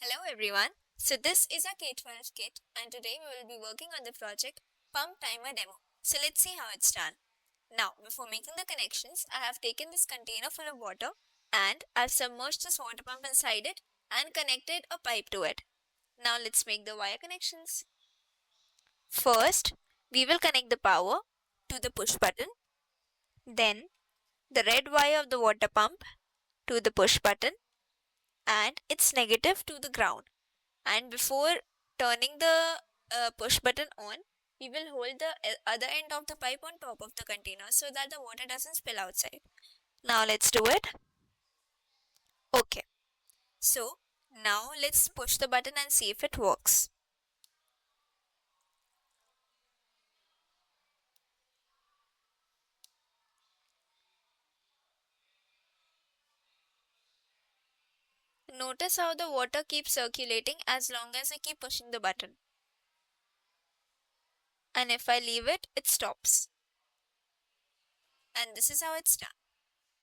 Hello everyone. So this is a K-12 kit and today we will be working on the project Pump Timer Demo. So let's see how it's done. Now before making the connections, I have taken this container full of water and I've submerged this water pump inside it and connected a pipe to it. Now let's make the wire connections. First, we will connect the power to the push button, then the red wire of the water pump to the push button and its negative to the ground. And before turning the push button on, we will hold the other end of the pipe on top of the container so that the water doesn't spill outside. Now let's do it. Okay, so now let's push the button and see if it works. Notice how the water keeps circulating as long as I keep pushing the button. And if I leave it, it stops. And this is how it's done.